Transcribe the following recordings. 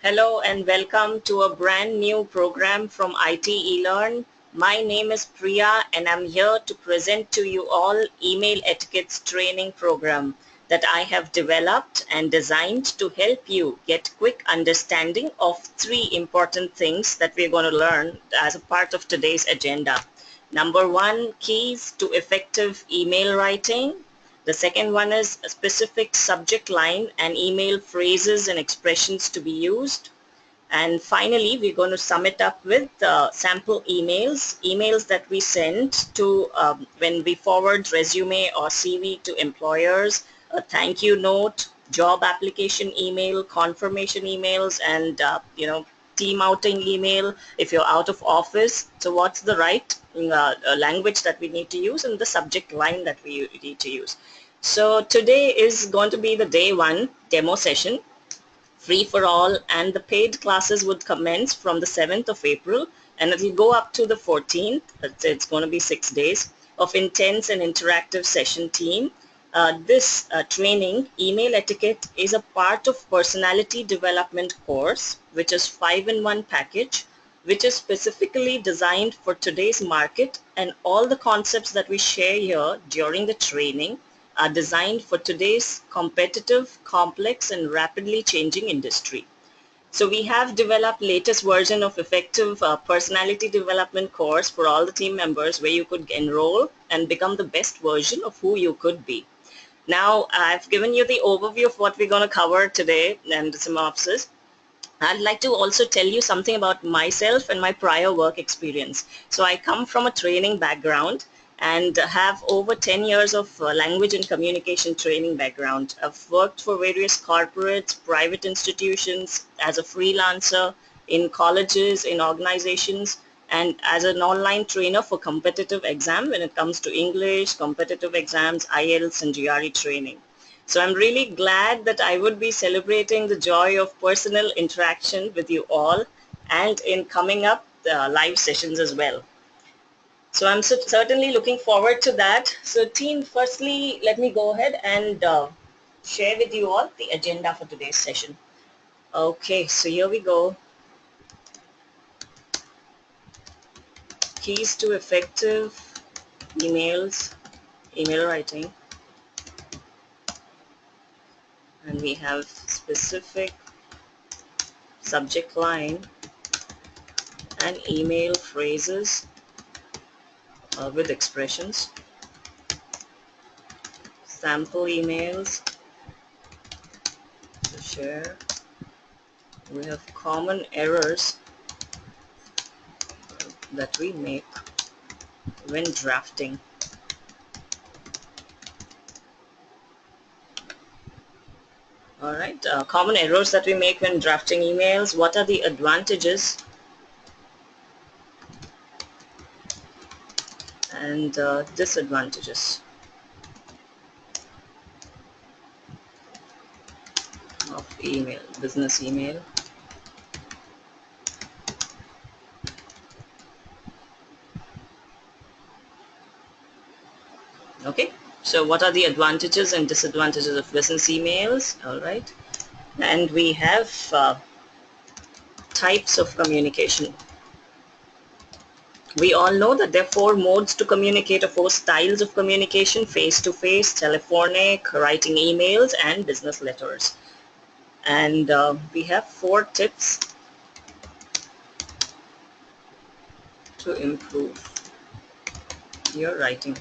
Hello and welcome to a brand new program from ELearn. My name is Priya and I'm here to present to you all email etiquettes training program that I have developed and designed to help you get quick understanding of three important things that we're going to learn as a part of today's agenda. Number one, keys to effective email writing. The second one is a specific subject line and email phrases and expressions to be used. And finally, we're going to sum it up with sample emails that we send to when we forward resume or CV to employers, a thank you note, job application email, confirmation emails, and team outing email if you're out of office. So what's the right language that we need to use and the subject line that we need to use. So today is going to be the day one demo session, free for all, and the paid classes would commence from the 7th of April and it will go up to the 14th. It's going to be 6 days of intense and interactive session team. This training, Email Etiquette, is a part of personality development course, which is 5-in-1 package, which is specifically designed for today's market, and all the concepts that we share here during the training are designed for today's competitive, complex, and rapidly changing industry. So we have developed latest version of effective personality development course for all the team members where you could enroll and become the best version of who you could be. Now, I've given you the overview of what we're going to cover today and the synopsis. I'd like to also tell you something about myself and my prior work experience. So I come from a training background and have over 10 years of language and communication training background. I've worked for various corporates, private institutions, as a freelancer, in colleges, in organizations, and as an online trainer for competitive exam when it comes to English, competitive exams, IELTS, and GRE training. So I'm really glad that I would be celebrating the joy of personal interaction with you all and in coming up live sessions as well. So I'm certainly looking forward to that. So team, firstly, let me go ahead and share with you all the agenda for today's session. Okay, so here we go. Keys to effective email writing. And we have specific subject line and email phrases with expressions, sample emails to share. We have common errors that we make when drafting. All right, common errors that we make when drafting emails. What are the advantages and disadvantages of email, business email? Okay, so what are the advantages and disadvantages of business emails? All right, and we have types of communication. We all know that there are 4 modes to communicate, or 4 styles of communication: face-to-face, telephonic, writing emails, and business letters. And we have 4 tips to improve your writing.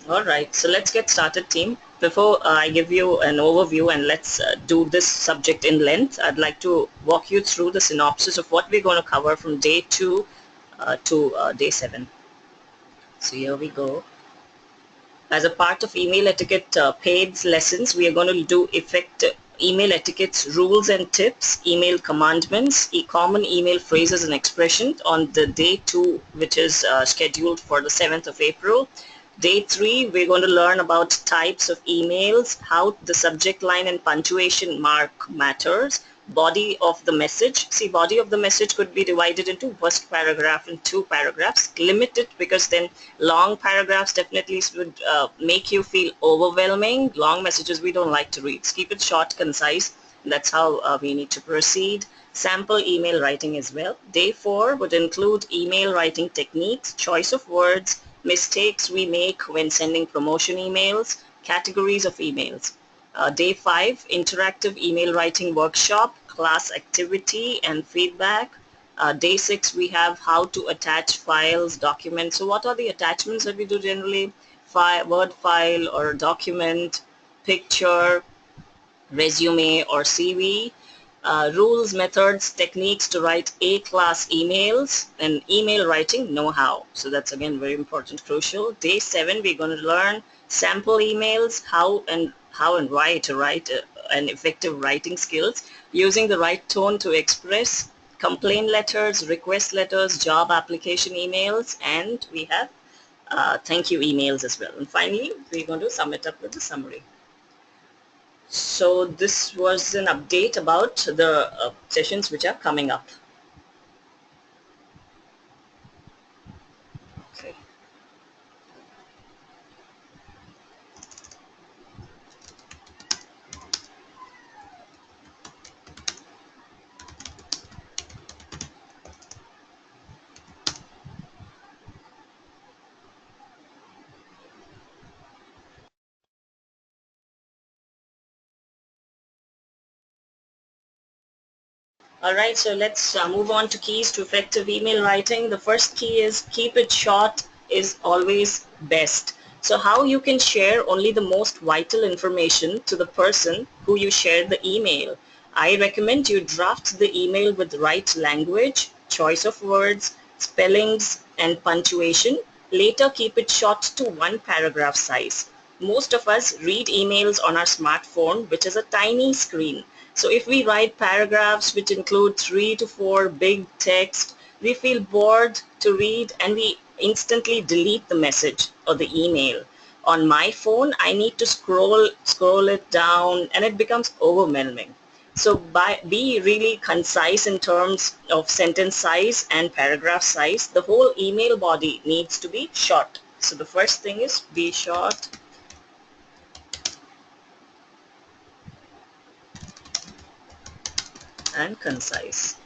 All right, so let's get started, team. Before I give you an overview and let's do this subject in length, I'd like to walk you through the synopsis of what we're going to cover from day 2 to day 7. So here we go. As a part of email etiquette paid lessons, we are going to do email etiquette's rules and tips, email commandments, common email phrases and expressions on the day 2, which is scheduled for the 7th of April. Day 3, we're going to learn about types of emails, how the subject line and punctuation mark matters, Body of the message. See, body of the message could be divided into first paragraph and two paragraphs. Limit it, because then long paragraphs definitely would make you feel overwhelming. Long messages we don't like to read. So keep it short, concise. That's how we need to proceed. Sample email writing as well. Day 4 would include email writing techniques, choice of words, mistakes we make when sending promotion emails, categories of emails. Day 5, interactive email writing workshop, class activity and feedback. Day 6, we have how to attach files, documents. So what are the attachments that we do generally? Word file or document, picture, resume or CV. Rules, methods, techniques to write A-class emails, and email writing know-how. So that's again very important, crucial. Day 7, we're going to learn sample emails, how and why to write an effective writing skills, using the right tone to express, complaint letters, request letters, job application emails, and we have thank you emails as well. And finally, we're going to sum it up with the summary. So this was an update about the sessions which are coming up. Okay. All right, so let's move on to keys to effective email writing. The first key is keep it short is always best. So how you can share only the most vital information to the person who you share the email. I recommend you draft the email with the right language, choice of words, spellings, and punctuation. Later, keep it short to one paragraph size. Most of us read emails on our smartphone, which is a tiny screen. So if we write paragraphs which include 3 to 4 big text, we feel bored to read and we instantly delete the message or the email. On my phone, I need to scroll it down, and it becomes overwhelming. So be really concise in terms of sentence size and paragraph size. The whole email body needs to be short. So the first thing is be short and concise.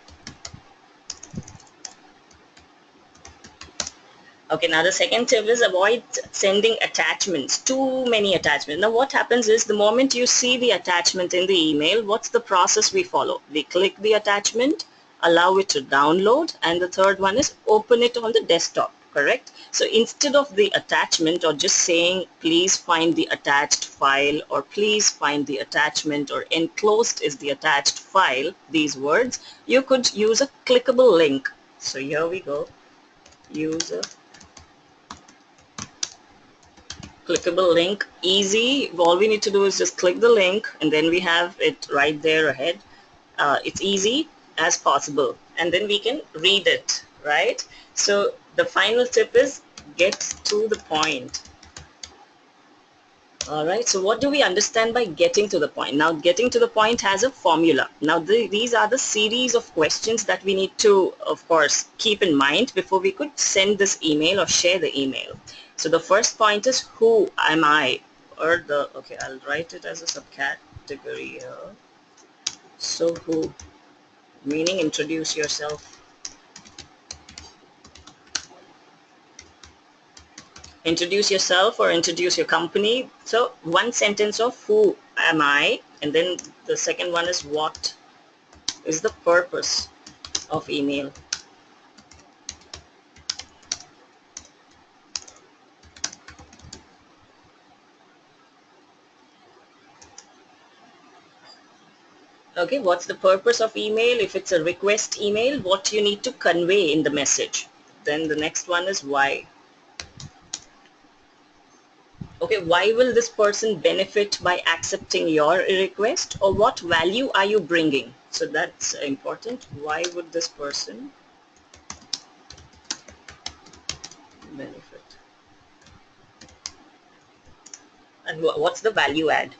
Okay, now the second tip is avoid sending attachments, too many attachments. Now what happens is the moment you see the attachment in the email, what's the process we follow? We click the attachment, allow it to download, and the third one is open it on the desktop, correct? So instead of the attachment or just saying please find the attached file or please find the attachment or enclosed is the attached file, these words, you could use a clickable link. So here we go, use a clickable link. Easy, all we need to do is just click the link and then we have it right there ahead. It's easy as possible and then we can read it, right? So the final tip is get to the point. All right, so what do we understand by getting to the point? Now, getting to the point has a formula. Now, these are the series of questions that we need to, of course, keep in mind before we could send this email or share the email. So the first point is who am I? Or okay, I'll write it as a subcategory here. So who, meaning introduce yourself. Introduce yourself or introduce your company. So one sentence of who am I, and then the second one is what is the purpose of email. Okay, what's the purpose of email? If it's a request email, what you need to convey in the message. Then the next one is why. Okay, why will this person benefit by accepting your request, or what value are you bringing? So that's important. Why would this person benefit? And what's the value add?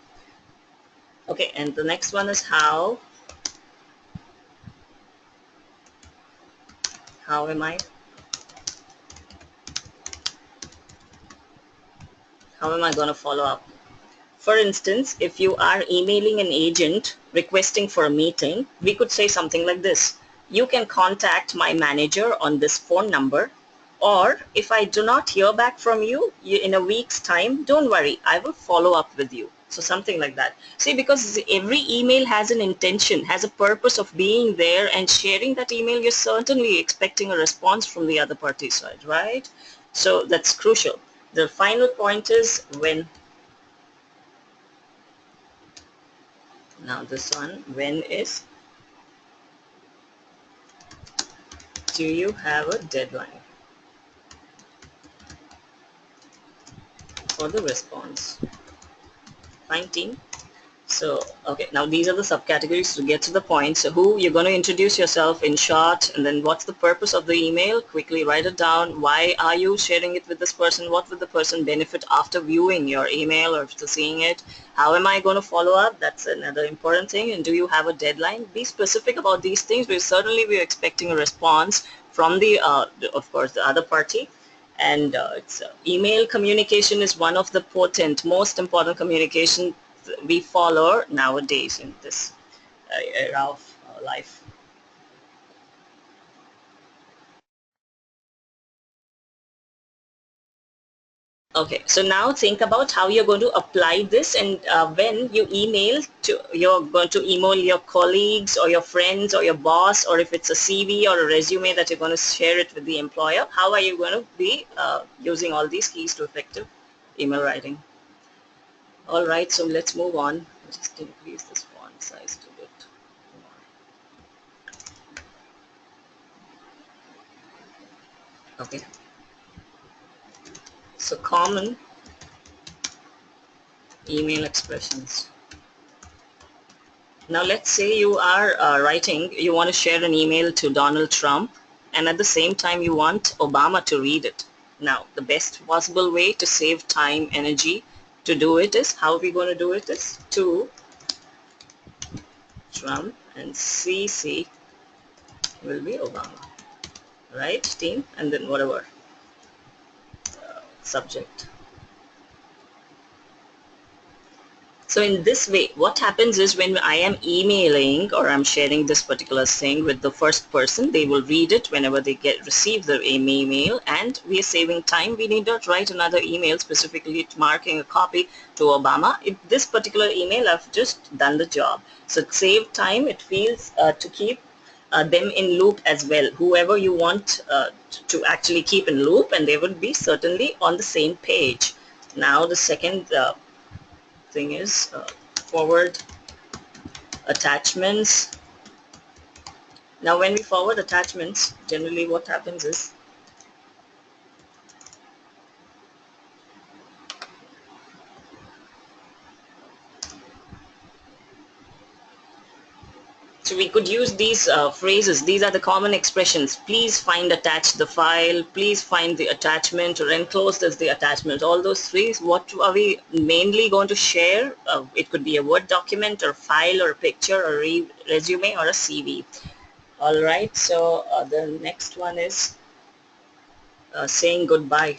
Okay, and the next one is how How am I going to follow up? For instance, if you are emailing an agent requesting for a meeting, we could say something like this. You can contact my manager on this phone number, or if I do not hear back from you in a week's time, don't worry, I will follow up with you. So something like that. See, because every email has an intention, has a purpose of being there, and sharing that email, you're certainly expecting a response from the other party side, right? So that's crucial. The final point is when. Now this one, when is, do you have a deadline for the response? Fine, team. So, okay, now these are the subcategories to get to the point. So who, you're going to introduce yourself in short, and then what's the purpose of the email? Quickly write it down. Why are you sharing it with this person? What would the person benefit after viewing your email or after seeing it? How am I going to follow up? That's another important thing. And do you have a deadline? Be specific about these things, because certainly we're expecting a response from the, of course, the other party. And email communication is one of the most important communication we follow nowadays in this era of life. Okay, so now think about how you're going to apply this, and when you email to, you're going to email your colleagues or your friends or your boss, or if it's a CV or a resume that you're going to share it with the employer, how are you going to be using all these keys to effective email writing? All right, so let's move on. Just increase this font size to bit more. Okay, so common email expressions. Now let's say you are you want to share an email to Donald Trump, and at the same time you want Obama to read it. Now the best possible way to save time, energy to do it is, how are we going to do it is, to Trump and CC will be Obama, right team? And then whatever subject. So in this way, what happens is, when I am emailing or I'm sharing this particular thing with the first person, they will read it whenever they receive the email, and we are saving time. We need not write another email specifically marking a copy to Obama. This particular email, I've just done the job. So it saved time. It feels to keep them in loop as well. Whoever you want to actually keep in loop, and they would be certainly on the same page. Now the second thing is forward attachments. Now when we forward attachments, generally what happens is, so we could use these phrases. These are the common expressions. Please find attached the file, please find the attachment, or enclosed as the attachment. All those three, what are we mainly going to share? It could be a Word document or file or picture or resume or a CV. All right, so the next one is saying goodbye.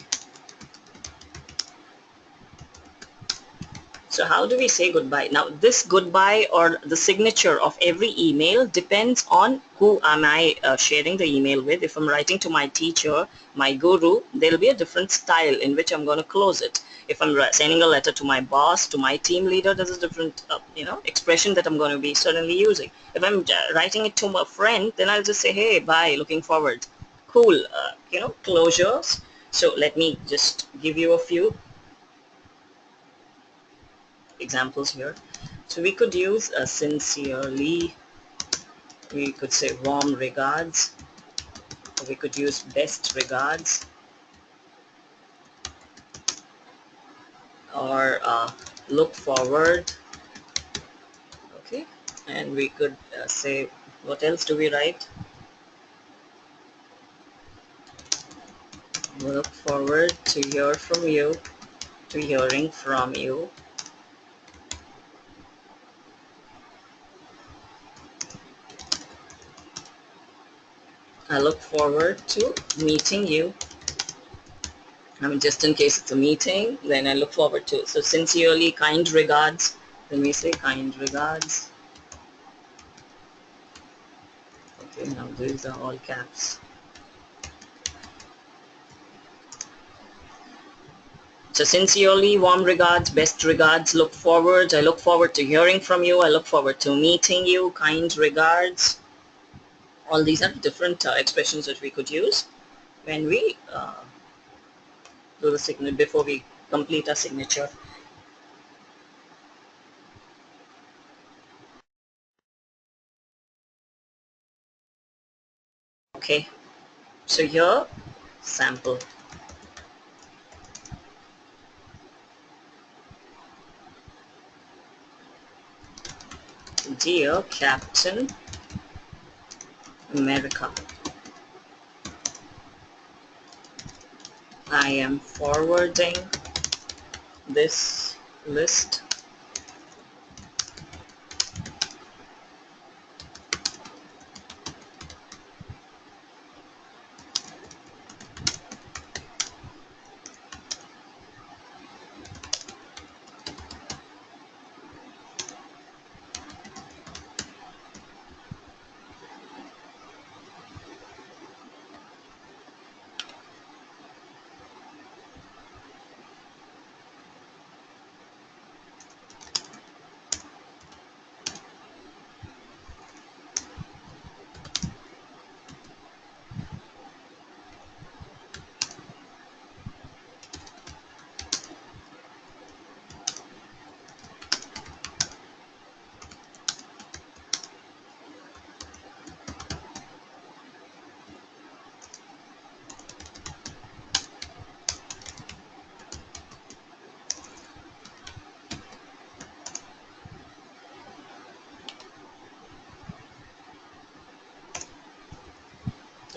So how do we say goodbye? Now this goodbye or the signature of every email depends on who am I sharing the email with. If I'm writing to my teacher, my guru, there'll be a different style in which I'm going to close it. If I'm sending a letter to my boss, to my team leader, there's a different expression that I'm going to be certainly using. If I'm writing it to a friend, then I'll just say, hey, bye, looking forward. Cool, closures. So let me just give you a few examples here. So we could use sincerely, we could say warm regards, or we could use best regards, or look forward. Okay, and we could say, what else do we write? Look forward to hear from you, to hearing from you. I look forward to meeting you. I mean, just in case it's a meeting, then I look forward to it. So sincerely, kind regards. Then we say kind regards. Okay, now these are all caps. So sincerely, warm regards, best regards, look forward. I look forward to hearing from you. I look forward to meeting you. Kind regards. All these are different expressions that we could use when we do the signature, before we complete our signature. Okay, so here, sample. Dear Captain America, I am forwarding this list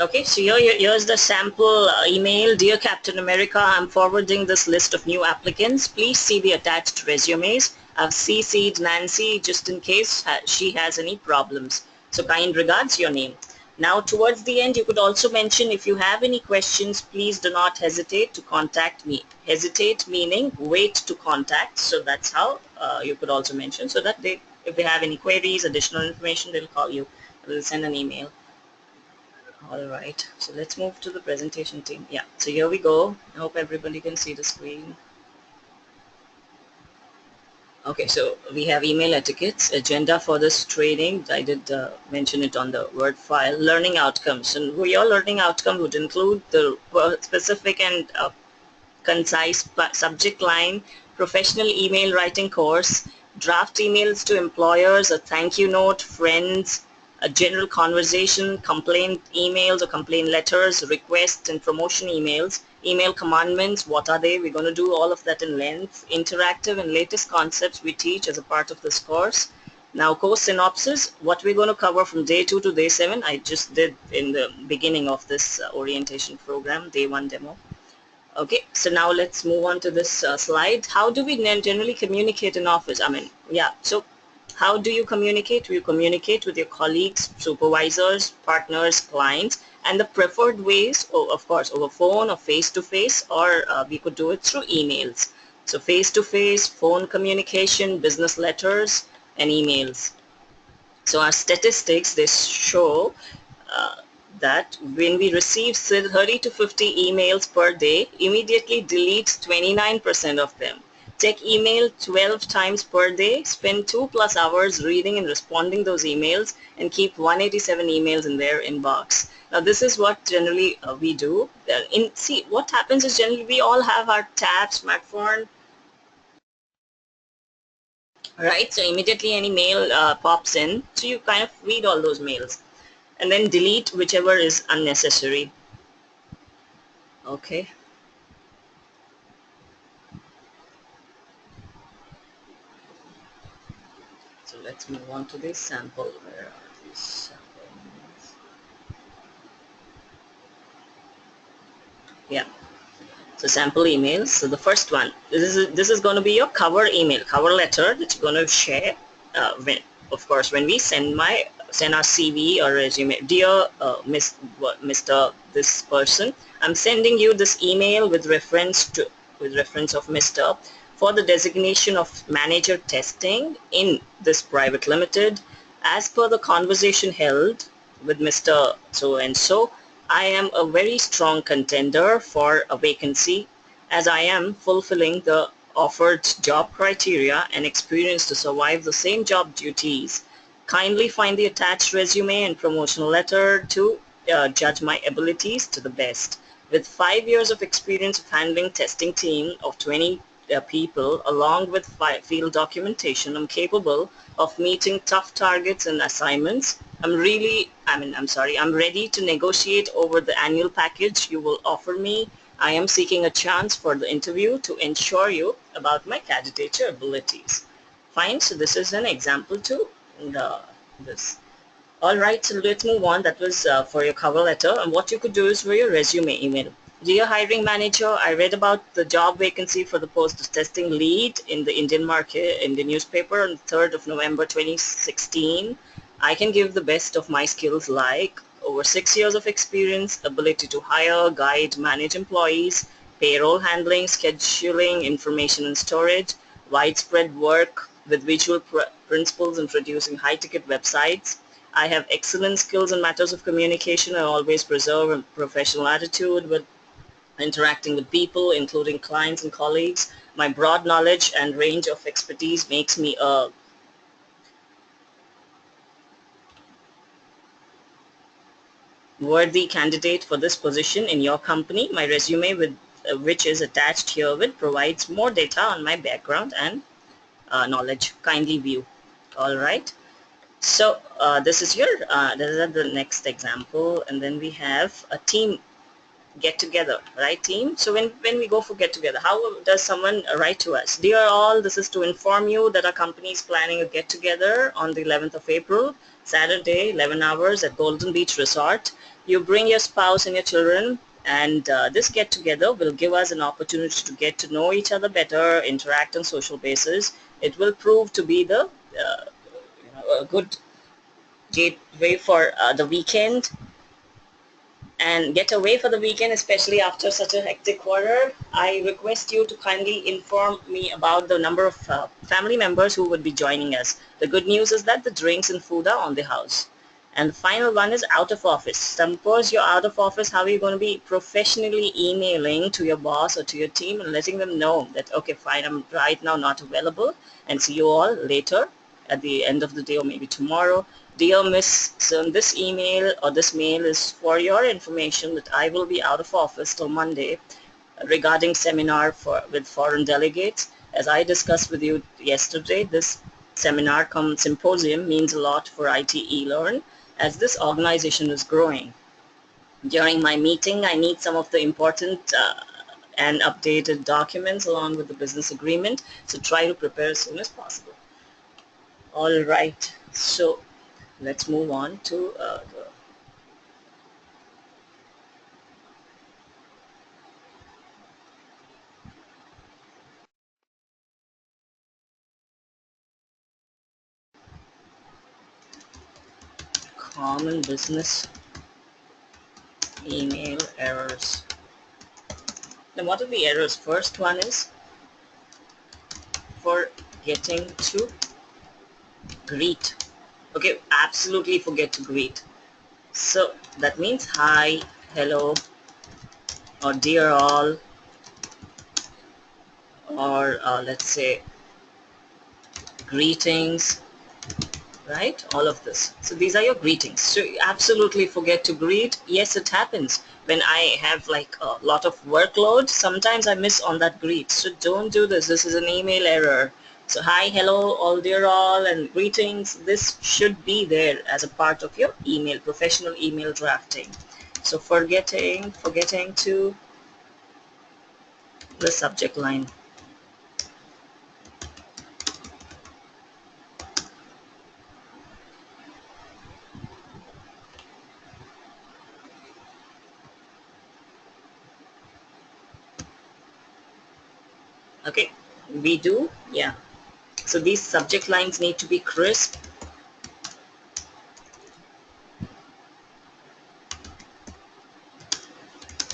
Okay, so here's the sample email. Dear Captain America, I'm forwarding this list of new applicants. Please see the attached resumes. I've CC'd Nancy just in case she has any problems. So kind regards, your name. Now towards the end, you could also mention if you have any questions, please do not hesitate to contact me. Hesitate meaning wait to contact. So that's how you could also mention, so that if they have any queries, additional information, they'll call you. They'll send an email. All right, so let's move to the presentation team. Yeah, so here we go. I hope everybody can see the screen. Okay, so we have email etiquettes, agenda for this training. I did mention it on the Word file. Learning outcomes, and your learning outcome would include the specific and concise subject line, professional email writing course, draft emails to employers, a thank you note, friends, a general conversation, complaint emails or complaint letters, requests and promotion emails, email commandments, what are they? We're going to do all of that in length, interactive and latest concepts we teach as a part of this course. Now, course synopsis, what we're going to cover from day 2 to day 7, I just did in the beginning of this orientation program, day 1 demo. Okay, so now let's move on to this slide. How do we generally communicate in office? I mean, yeah, so how do you communicate? You communicate with your colleagues, supervisors, partners, clients, and the preferred ways, of course, over phone or face-to-face, or we could do it through emails. So face-to-face, phone communication, business letters, and emails. So our statistics, they show uh, that when we receive 30 to 50 emails per day, immediately deletes 29% of them. Check email 12 times per day, spend 2+ hours reading and responding those emails, and keep 187 emails in their inbox. Now this is what generally we do. See, what happens is generally we all have our tab, smartphone, right? So immediately any mail pops in, so you kind of read all those mails and then delete whichever is unnecessary. Okay. So let's move on to the sample. Where are these samples? Yeah. So sample emails. So the first one, this is going to be your cover email, cover letter that you're going to share. Of course, when we send my send our CV or resume. Dear Mr. This person, I'm sending you this email with reference of Mr. for the designation of manager testing in this private limited. As per the conversation held with Mr. So and so, I am a very strong contender for a vacancy as I am fulfilling the offered job criteria and experience to survive the same job duties. Kindly find the attached resume and promotional letter to judge my abilities to the best. With 5 years of experience of handling testing team of 20 people along with field documentation, I'm capable of meeting tough targets and assignments. I'm ready to negotiate over the annual package you will offer me. I am seeking a chance for the interview to ensure you about my candidature abilities. Fine, so this is an example to this. All right, so let's move on. That was for your cover letter. And what you could do is for your resume email. Dear hiring manager, I read about the job vacancy for the post of testing lead in the Indian market in the newspaper on the 3rd of November 2016. I can give the best of my skills like over 6 years of experience, ability to hire, guide, manage employees, payroll handling, scheduling, information and storage, widespread work with visual principles in producing high-ticket websites. I have excellent skills in matters of communication. I always preserve a professional attitude with interacting with people, including clients and colleagues. My broad knowledge and range of expertise makes me a worthy candidate for this position in your company. My resume, with which is attached herewith, provides more data on my background and knowledge. Kindly view. All right. So this is the next example, and then we have a team get together, right team? So when we go for get together, how does someone write to us? Dear all, this is to inform you that our company is planning a get together on the 11th of April, Saturday, 11 hours at Golden Beach Resort. You bring your spouse and your children, and this get together will give us an opportunity to get to know each other better, interact on social basis. It will prove to be the a good gateway for the weekend and get away for the weekend, especially after such a hectic quarter. I request you to kindly inform me about the number of family members who would be joining us. The good news is that the drinks and food are on the house. And the final one is out of office. Suppose you're out of office, how are you going to be professionally emailing to your boss or to your team and letting them know that, okay, fine, I'm right now not available, and see you all later at the end of the day or maybe tomorrow. Dear Miss Sun, this email or this mail is for your information that I will be out of office till Monday regarding seminar with foreign delegates. As I discussed with you yesterday, this seminar symposium means a lot for IT eLearn as this organization is growing. During my meeting, I need some of the important and updated documents along with the business agreement, so try to prepare as soon as possible. All right, so let's move on to the common business email errors. Then what are the errors? First one is forgetting to greet. Okay, absolutely forget to greet. So that means hi, hello, or dear all, or let's say greetings, right? All of this. So these are your greetings. So you absolutely forget to greet. Yes, it happens. When I have like a lot of workload, sometimes I miss on that greet. So don't do this. This is an email error. So hi, hello, all dear all, and greetings. This should be there as a part of your email, professional email drafting. So forgetting to the subject line. Okay, we do, yeah. So these subject lines need to be crisp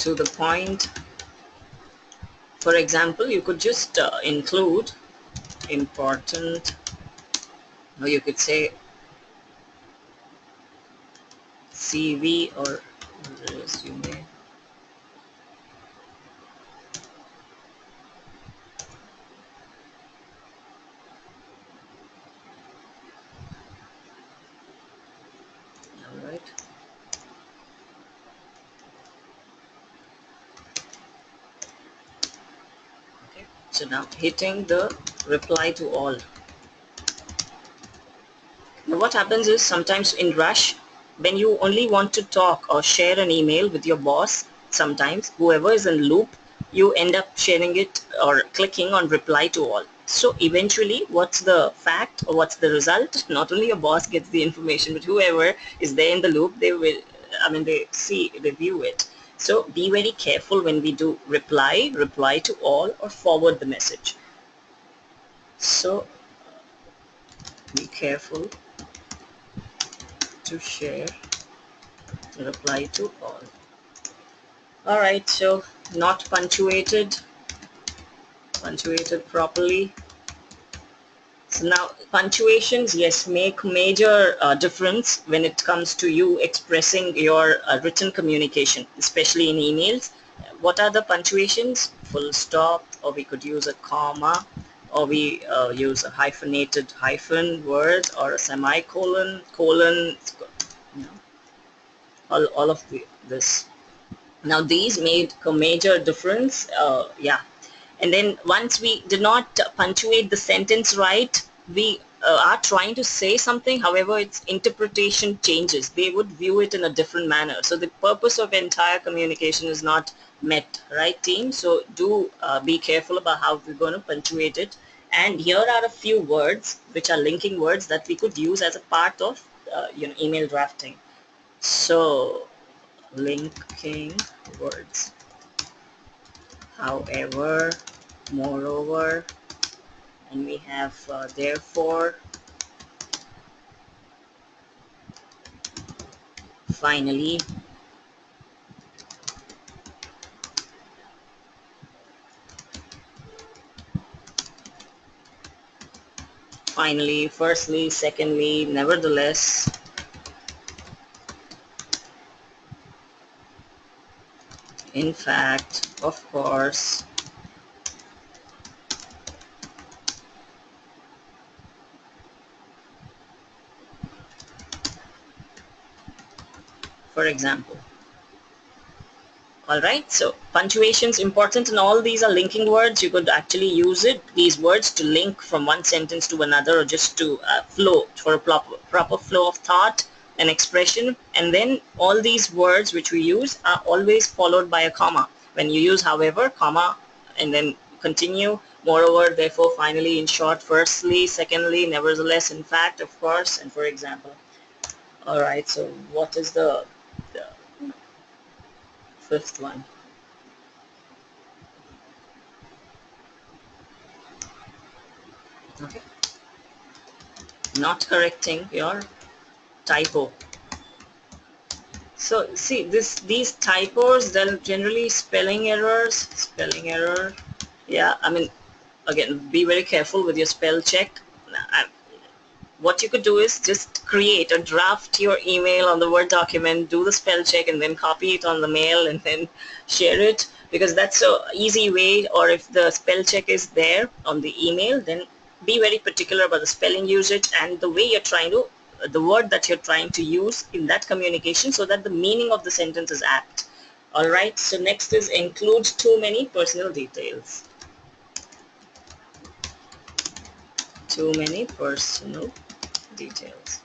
to the point. For example, you could just include important, or you could say CV or resume. All right. Okay. So now hitting the reply to all. Now what happens is sometimes in rush, when you only want to talk or share an email with your boss, sometimes whoever is in loop, you end up sharing it or clicking on reply to all. So eventually what's the fact or what's the result? Not only your boss gets the information, but whoever is there in the loop, they will, they view it. So be very careful when we do reply to all or forward the message. So be careful to share reply to all. All right, so not punctuated properly. So now punctuations, yes, make major difference when it comes to you expressing your written communication, especially in emails. What are the punctuations? Full stop, or we could use a comma, or we use a hyphenated hyphen word, or a semicolon, colon, you know, all of this. Now these made a major difference, yeah. And then once we did not punctuate the sentence right, we are trying to say something, however its interpretation changes. They would view it in a different manner. So the purpose of entire communication is not met, right team? So do be careful about how we're going to punctuate it. And here are a few words which are linking words that we could use as a part of email drafting. So linking words, however, moreover, and we have therefore, finally, firstly, secondly, nevertheless, in fact, of course, for example. All right, so punctuation is important, and all these are linking words. You could actually use these words to link from one sentence to another, or just to flow for a proper flow of thought and expression. And then all these words which we use are always followed by a comma. When you use however, comma, and then continue, moreover, therefore, finally, in short, firstly, secondly, nevertheless, in fact, of course, and for example. All right, so what is the fifth one? Okay. Not correcting your typo. So see these typos, they're generally spelling error. Yeah, I mean, again, be very careful with your spell check. What you could do is just create or draft your email on the Word document, do the spell check, and then copy it on the mail and then share it, because that's a easy way. Or if the spell check is there on the email, then be very particular about the spelling usage and the way you're trying to, the word that you're trying to use in that communication, so that the meaning of the sentence is apt. All right, so next is include too many personal details. Too many personal details.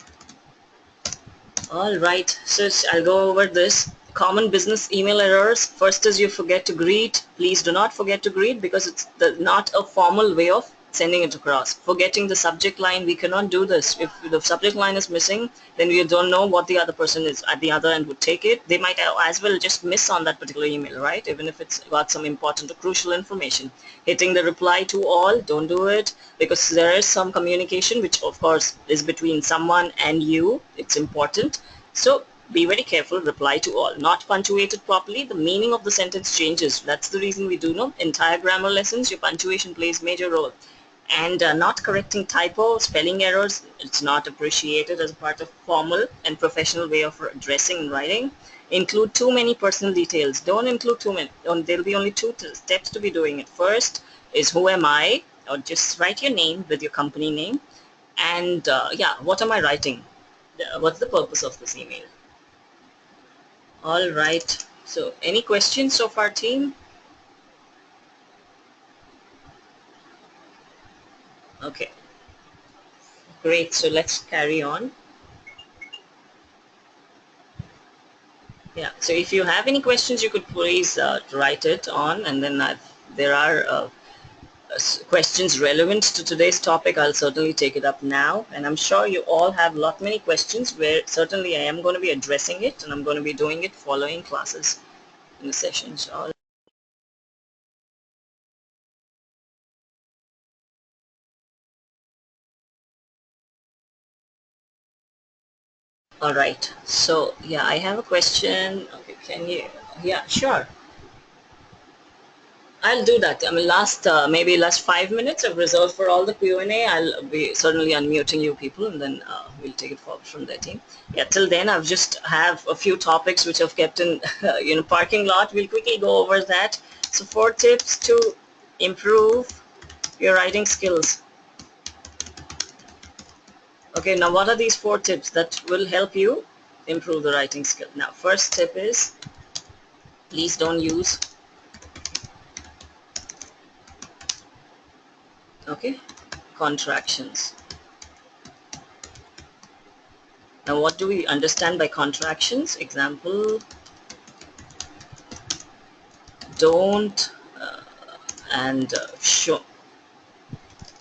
All right, so I'll go over this. Common business email errors. First is you forget to greet. Please do not forget to greet, because it's not a formal way of sending it across. Forgetting the subject line, we cannot do this. If the subject line is missing, then we don't know what the other person is at the other end would take it. They might as well just miss on that particular email, right? Even if it's got some important or crucial information. Hitting the reply to all, don't do it, because there is some communication which of course is between someone and you. It's important. So Be very careful, reply to all. Not punctuated properly, the meaning of the sentence changes. That's the reason we do know entire grammar lessons, your punctuation plays major role. And not correcting typo, spelling errors, it's not appreciated as a part of formal and professional way of addressing and writing. Include too many personal details. Don't include too many. There'll be only two steps to be doing it. First is who am I, or just write your name with your company name. And yeah, what am I writing? What's the purpose of this email? All right. So any questions so far, team? Okay. Great. So let's carry on. Yeah. So if you have any questions, you could please write it on, and then there are questions relevant to today's topic. I'll certainly take it up now, and I'm sure you all have many questions where certainly I am going to be addressing it, and I'm going to be doing it following classes in the sessions. All right. So yeah, I have a question. Okay, can you? Yeah, sure. I'll do that. I mean, maybe last 5 minutes I've reserved for all the Q&A. I'll be certainly unmuting you people, and then we'll take it forward from there, team. Yeah, till then I've just have a few topics which I've kept in parking lot. We'll quickly go over that. So 4 tips to improve your writing skills. Okay, now what are these 4 tips that will help you improve the writing skill? Now, first tip is please don't use contractions. Now, what do we understand by contractions? Example, don't and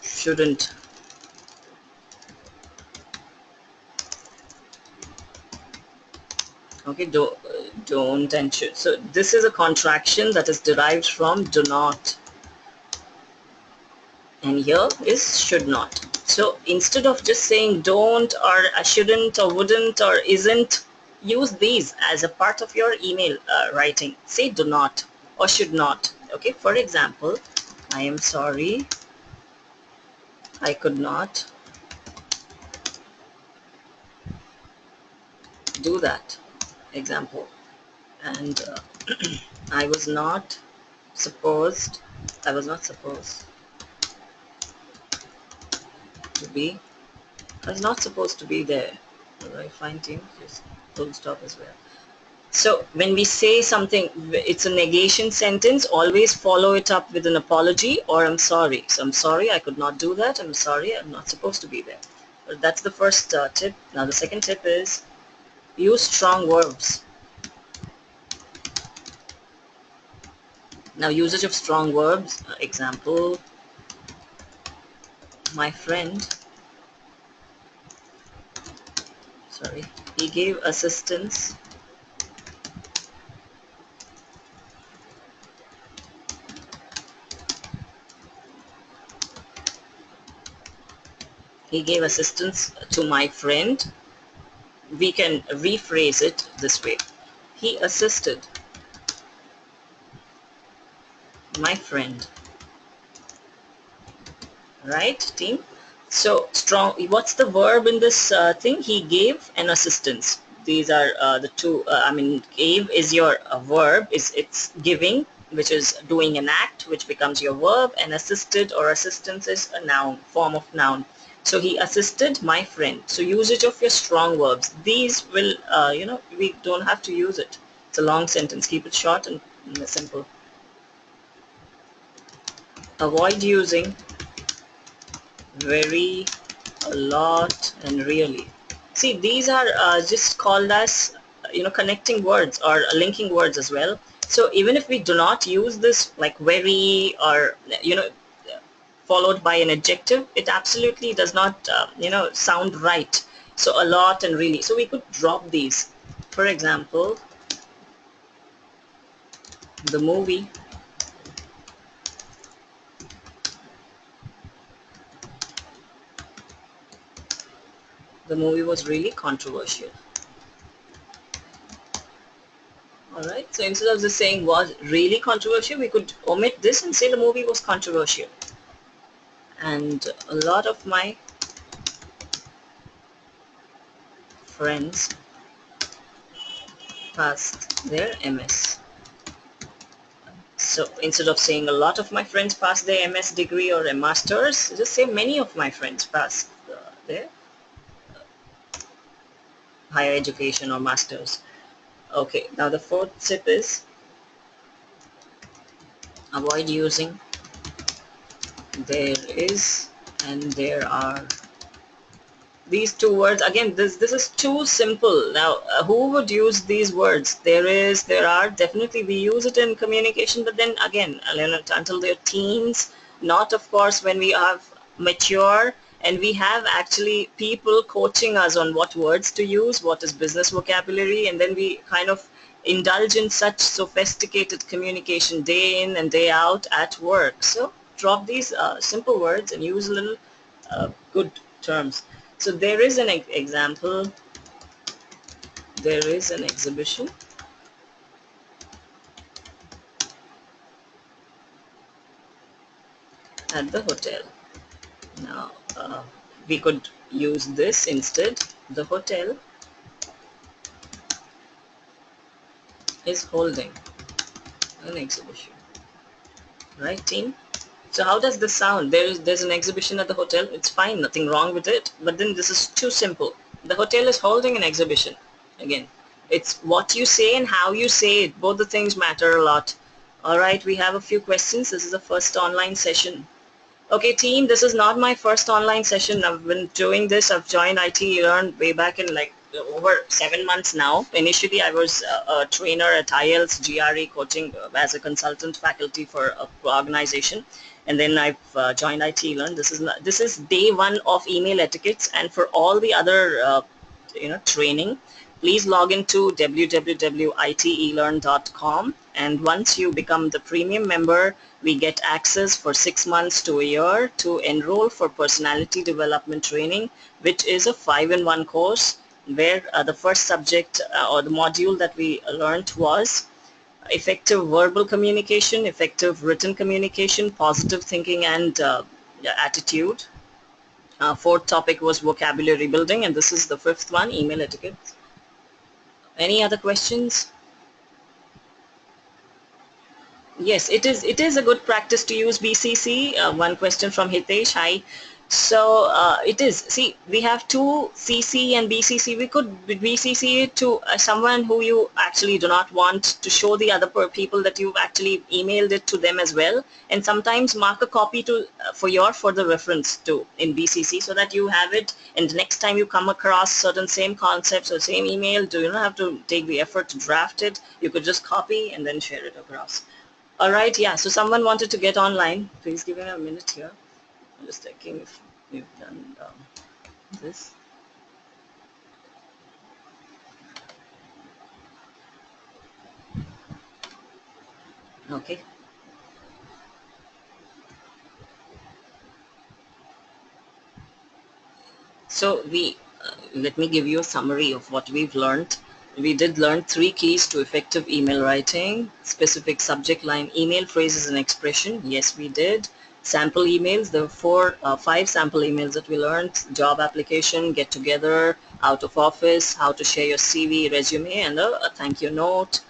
shouldn't. Okay, don't and should. So this is a contraction that is derived from do not, and here is should not. So instead of just saying don't or shouldn't or wouldn't or isn't, use these as a part of your email writing. Say do not or should not. Okay, for example, I am sorry, I could not do that. Example. And I was not supposed, I was not supposed to be, I was not supposed to be there. Alright, fine team, just full stop as well. So when we say something, it's a negation sentence, always follow it up with an apology or I'm sorry. So I'm sorry, I could not do that. I'm sorry, I'm not supposed to be there. But that's the first tip. Now the second tip is use strong verbs. Now usage of strong verbs, example, my friend, sorry, he gave assistance to my friend. We can rephrase it this way. He assisted my friend. Right, team? So strong. What's the verb in this thing? He gave an assistance. These are the two. I mean, gave is your verb. It's giving, which is doing an act, which becomes your verb, and assisted or assistance is a noun, form of noun. So he assisted my friend. So usage of your strong verbs. These will, we don't have to use it. It's a long sentence. Keep it short and simple. Avoid using very, a lot, and really. See, these are just called as connecting words or linking words as well. So even if we do not use this like very or followed by an adjective, it absolutely does not sound right. So a lot and really, so we could drop these. For example, the movie was really controversial. All right. So instead of just saying was really controversial, we could omit this and say the movie was controversial. And a lot of my friends passed their MS. So instead of saying a lot of my friends passed their MS degree or a master's, just say many of my friends passed their higher education or master's. Okay, now the fourth tip is avoid using there is and there are. These two words, again, this is too simple. Now, who would use these words? There is, there are. Definitely we use it in communication, but then again, until they're teens, not of course when we have mature and we have actually people coaching us on what words to use, what is business vocabulary, and then we kind of indulge in such sophisticated communication day in and day out at work. So drop these simple words and use a little good terms. So there is an example, there is an exhibition at the hotel. Now we could use this instead. The hotel is holding an exhibition. Right, team? So how does this sound? There's an exhibition at the hotel. It's fine, nothing wrong with it. But then this is too simple. The hotel is holding an exhibition. Again, it's what you say and how you say it. Both the things matter a lot. All right, we have a few questions. This is the first online session. Okay, team, this is not my first online session. I've been doing this. I've joined IT-Learn way back in like over 7 months now. Initially, I was a trainer at IELTS GRE coaching as a consultant faculty for an organization. And then I've joined IT-Learn. This is day one of email etiquettes. And for all the other training, please log into www.itelearn.com, and once you become the premium member, we get access for 6 months to a year to enroll for personality development training, which is a 5-in-1 course where the first subject or the module that we learned was effective verbal communication, effective written communication, positive thinking, and attitude. Fourth topic was vocabulary building, and this is the fifth one, email etiquette. Any other questions? Yes, it is. It is a good practice to use BCC. One question from Hitesh. Hi. So it is. See, we have two CC and BCC. We could BCC it to someone who you actually do not want to show the other people that you've actually emailed it to them as well. And sometimes mark a copy to for the reference too in BCC, so that you have it. And next time you come across certain same concepts or same email, you don't have to take the effort to draft it. You could just copy and then share it across. All right, yeah, so someone wanted to get online. Please give me a minute here. I'm just checking if we've done this. Okay. So let me give you a summary of what we've learned. We did learn 3 keys to effective email writing: specific subject line, email phrases and expression. Yes, we did. Sample emails, there were 5 sample emails that we learned: job application, get together, out of office, how to share your CV, resume, and a thank you note.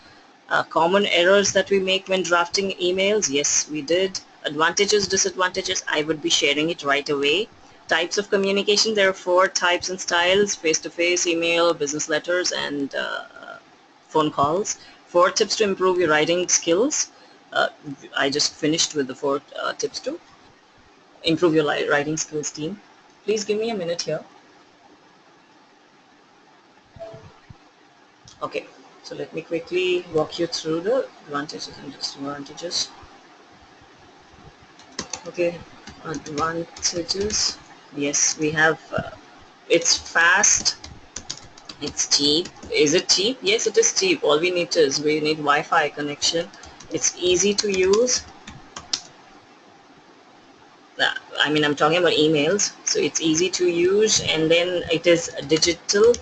Common errors that we make when drafting emails. Yes, we did. Advantages, disadvantages, I would be sharing it right away. Types of communication, there are 4 types and styles: face-to-face, email, business letters, and phone calls. 4 tips to improve your writing skills. I just finished with the 4 tips to improve your writing skills, team. Please give me a minute here. Okay, so let me quickly walk you through the advantages and disadvantages. Okay, advantages. Yes, we have it's fast, it's cheap. Is it cheap? Yes, it is cheap. All we need is we need Wi-Fi connection. It's easy to use. I mean, I'm talking about emails, so it's easy to use, and then it is digital.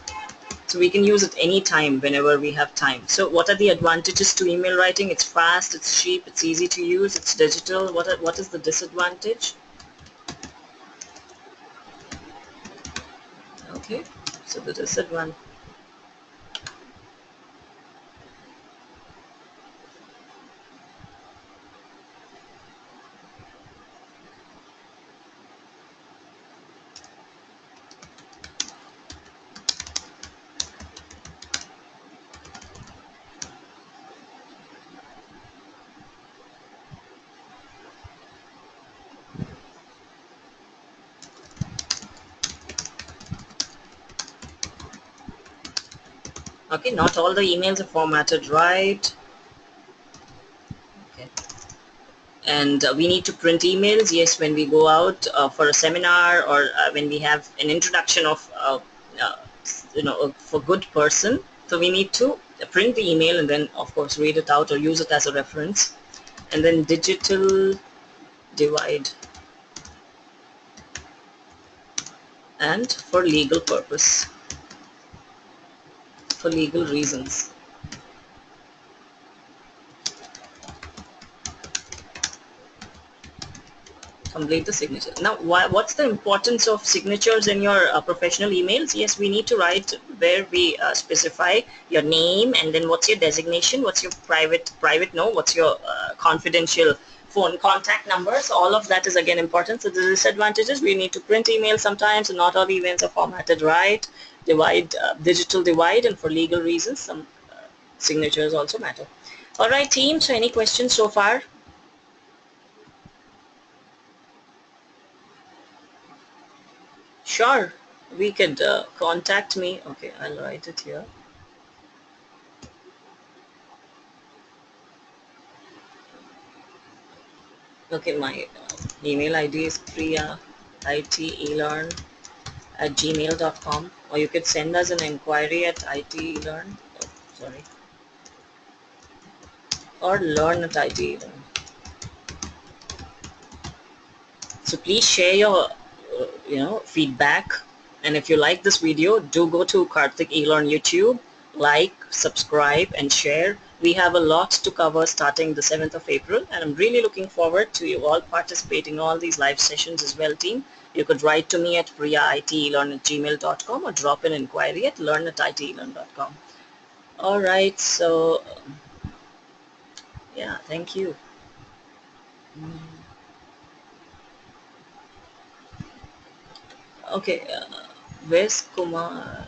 So we can use it anytime whenever we have time. So what are the advantages to email writing? It's fast, it's cheap, it's easy to use, it's digital. What is the disadvantage? Okay, so the disadvantage. Okay, not all the emails are formatted right. Okay. And we need to print emails, yes, when we go out for a seminar, or when we have an introduction of uh, for good person. So we need to print the email and then of course read it out or use it as a reference. And then digital divide, and for legal purpose, for legal reasons. Complete the signature. Now, what's the importance of signatures in your professional emails? Yes, we need to write where we specify your name, and then what's your designation, what's your private no, what's your confidential phone contact numbers. All of that is again important. So the disadvantages: we need to print emails sometimes, and not all emails are formatted right. Divide, digital divide, and for legal reasons, some signatures also matter. All right, team. So any questions so far? Sure, we could contact me. Okay, I'll write it here. Okay, my email ID is priya@itelearn at gmail.com, or you could send us an inquiry at itelearn, oh, sorry, or learn at itelearn. So please share your feedback, and if you like this video, do go to Karthik eLearn YouTube, like, subscribe, and share. We have a lot to cover starting the 7th of April, and I'm really looking forward to you all participating in all these live sessions as well, team. You could write to me at priya@itelearn@gmail.com, or drop an inquiry at learn@itelearn.com. All right, so yeah, thank you. Okay, where's Kumar?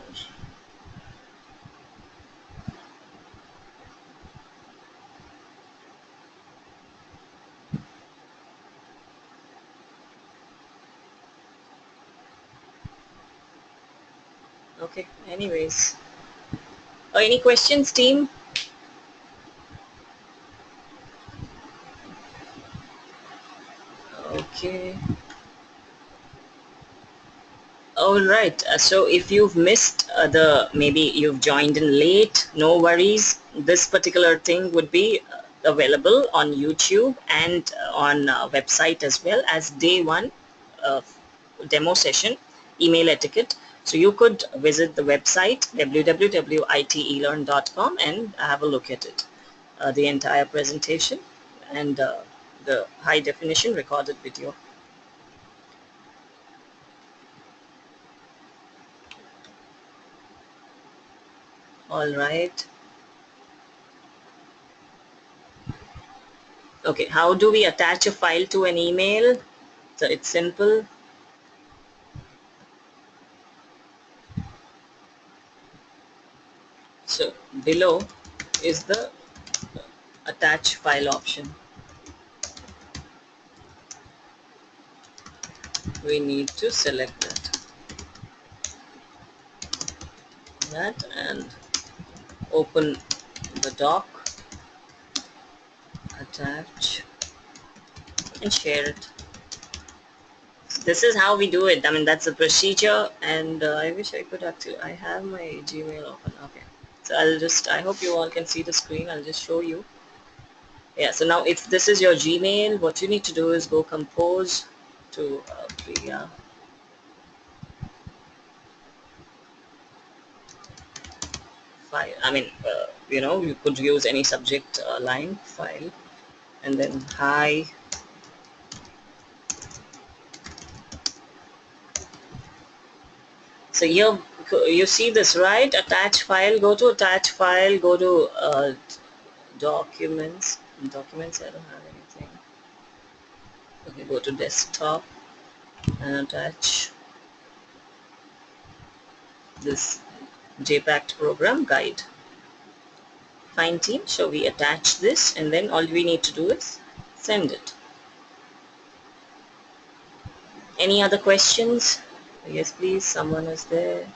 Okay, anyways. Any questions, team? Okay. All right. So if you've missed maybe you've joined in late, no worries. This particular thing would be available on YouTube and on website as well as day one uh, demo session, email etiquette. So you could visit the website www.itelearn.com and have a look at it. The entire presentation and the high definition recorded video. All right. Okay, how do we attach a file to an email? So it's simple. So below is the attach file option. We need to select that and open the doc, attach, and share it. This is how we do it. I mean, that's the procedure, and I wish I could actually, I have my Gmail open. Okay, so I hope you all can see the screen. I'll just show you. Yeah, so now if this is your Gmail, what you need to do is go compose to Priya. file. I mean, you could use any subject line, file, and then hi. So you see this, right? Attach file, go to attach file, go to documents. In documents, I don't have anything. Okay, go to desktop and attach this JPacked program guide. Fine team, so we attach this and then all we need to do is send it. Any other questions? Yes, please, someone is there.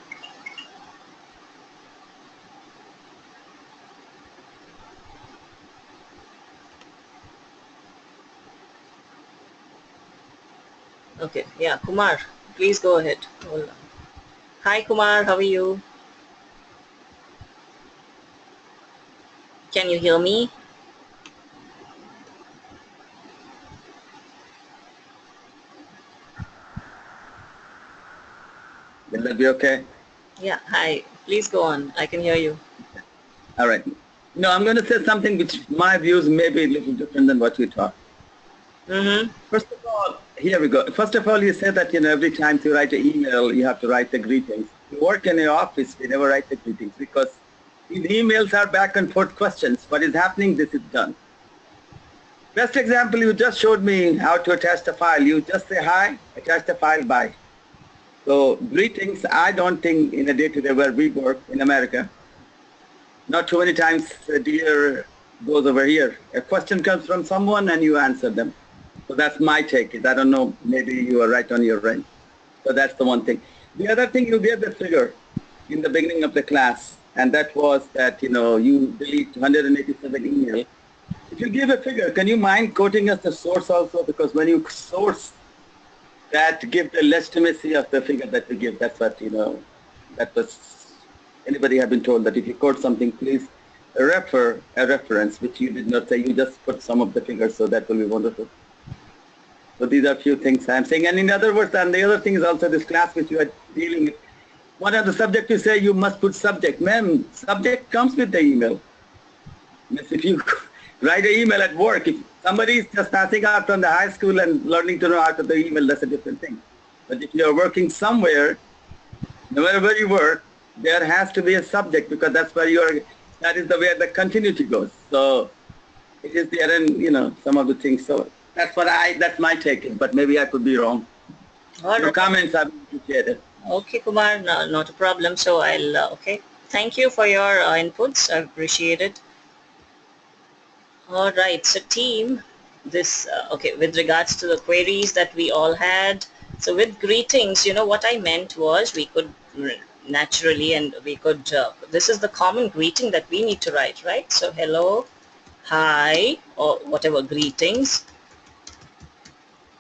Okay, yeah, Kumar, please go ahead. Hold on. Hi Kumar, how are you? Can you hear me? Will that be okay? Yeah, hi. Please go on. I can hear you. All right. I'm going to say something which my views may be a little different than what you taught. Mm-hmm. First of all, here we go. First of all, you said that, every time to write an email, you have to write the greetings. You work in an office, we never write the greetings because these emails are back and forth questions. What is happening? This is done. Best example, you just showed me how to attach the file. You just say hi, attach the file, bye. So greetings, I don't think in a day-to-day where we work in America, not too many times a dear goes over here. A question comes from someone and you answer them. So that's my take. I don't know, maybe you are right on your end. So that's the one thing. The other thing, you gave the figure in the beginning of the class, and that was that, you delete 187 email. If you give a figure, can you mind quoting us the source also? Because when you source that, give the legitimacy of the figure that we give. That's what, that was, anybody have been told that if you quote something, please refer a reference, which you did not say. You just put some of the figures, so that will be wonderful. So these are a few things I'm saying. And in other words, and the other thing is also this class which you are dealing with. One of the subject you say you must put subject. Ma'am, subject comes with the email. If you write an email at work, if somebody is just passing out from the high school and learning to know how to do email, that's a different thing. But if you're working somewhere, no matter where you work, there has to be a subject because that's where that is the way the continuity goes. So it is there and, some of the things. So that's my take, but maybe I could be wrong. All Your right. comments are appreciated. Okay, Kumar, no, not a problem. So okay. Thank you for your inputs. I appreciate it. All right. So team, okay, with regards to the queries that we all had. So with greetings, what I meant was we could naturally and we could, this is the common greeting that we need to write, right? So hello, hi, or whatever greetings.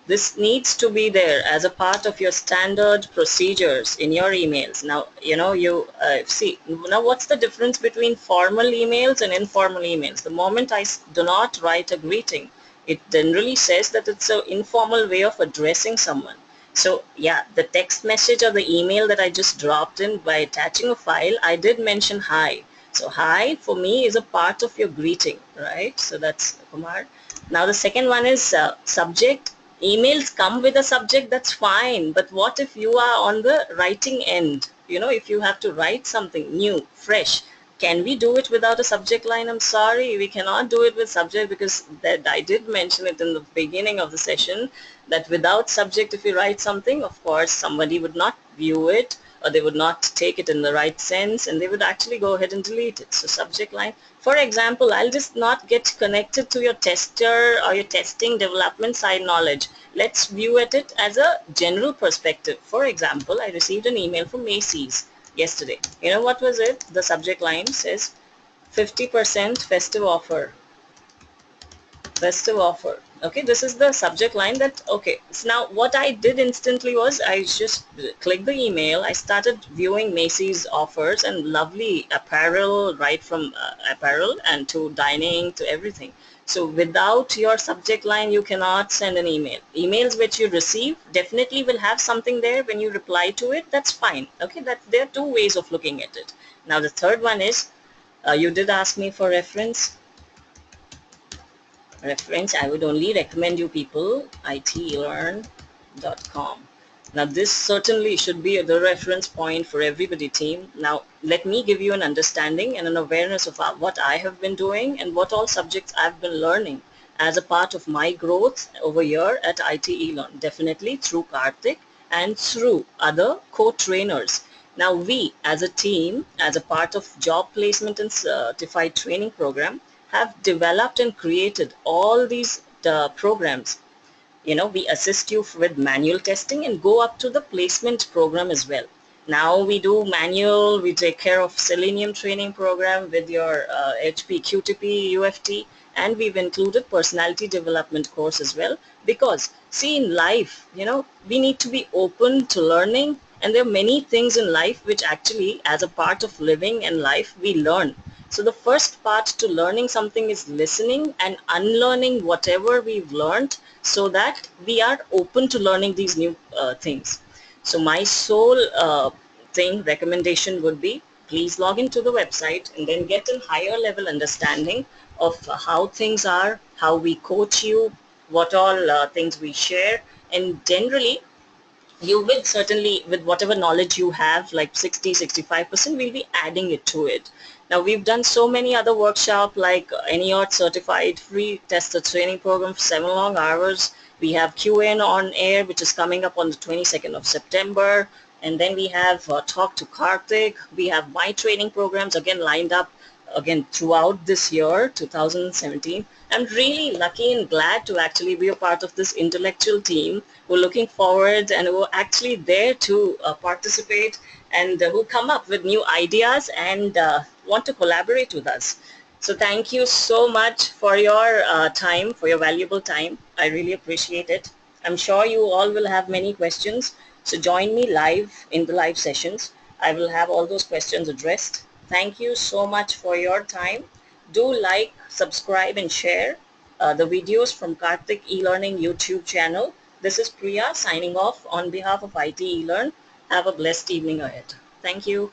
This needs to be there as a part of your standard procedures in your emails. Now, you see, now what's the difference between formal emails and informal emails? The moment I do not write a greeting, it generally says that it's an informal way of addressing someone. So yeah, the text message or the email that I just dropped in by attaching a file, I did mention hi. So hi for me is a part of your greeting, right? So that's Kumar. Now the second one is subject. Emails come with a subject, that's fine, but what if you are on the writing end? If you have to write something new, fresh, can we do it without a subject line? I'm sorry, we cannot do it with subject because that I did mention it in the beginning of the session that without subject, if you write something, of course, somebody would not view it or they would not take it in the right sense and they would actually go ahead and delete it. So subject line, for example, I'll just not get connected to your tester or your testing development side knowledge. Let's view at it as a general perspective. For example, I received an email from Macy's yesterday. You know what was it? The subject line says 50% festive offer. Festive offer. Okay, this is the subject line that, okay. So now what I did instantly was I just clicked the email. I started viewing Macy's offers and lovely apparel, right from apparel and to dining to everything. So without your subject line, you cannot send an email. Emails which you receive definitely will have something there when you reply to it. That's fine. Okay, that there are two ways of looking at it. Now the third one is You did ask me for reference. I would only recommend you people itelearn.com. Now this certainly should be the reference point for everybody, team. Now let me give you an understanding and an awareness of what I have been doing and what all subjects I've been learning as a part of my growth over here at IT eLearn, definitely through Karthik and through other co-trainers. Now we as a team, as a part of job placement and certified training program, have developed and created all these programs. We assist you with manual testing and go up to the placement program as well. Now we do manual, we take care of Selenium training program with your HP, QTP, UFT, and we've included personality development course as well, because see, in life, we need to be open to learning, and there are many things in life which actually, as a part of living and life, we learn. So the first part to learning something is listening and unlearning whatever we've learned, so that we are open to learning these new things. So my sole recommendation would be, please log into the website and then get a higher level understanding of how things are, how we coach you, what all things we share, and generally you will certainly, with whatever knowledge you have, like 60-65%, we'll be adding it to it. Now we've done so many other workshops, like NEOT certified free tester training program for 7 long hours. We have QN on air, which is coming up on the 22nd of September. And then we have Talk to Karthik. We have my training programs again lined up again throughout this year, 2017. I'm really lucky and glad to actually be a part of this intellectual team who are looking forward and who are actually there to participate, and who come up with new ideas and want to collaborate with us. So thank you so much for your time, for your valuable time. I really appreciate it. I'm sure you all will have many questions. So join me live in the live sessions. I will have all those questions addressed. Thank you so much for your time. Do like, subscribe, and share the videos from Karthik eLearning YouTube channel. This is Priya signing off on behalf of IT eLearn. Have a blessed evening ahead. Thank you.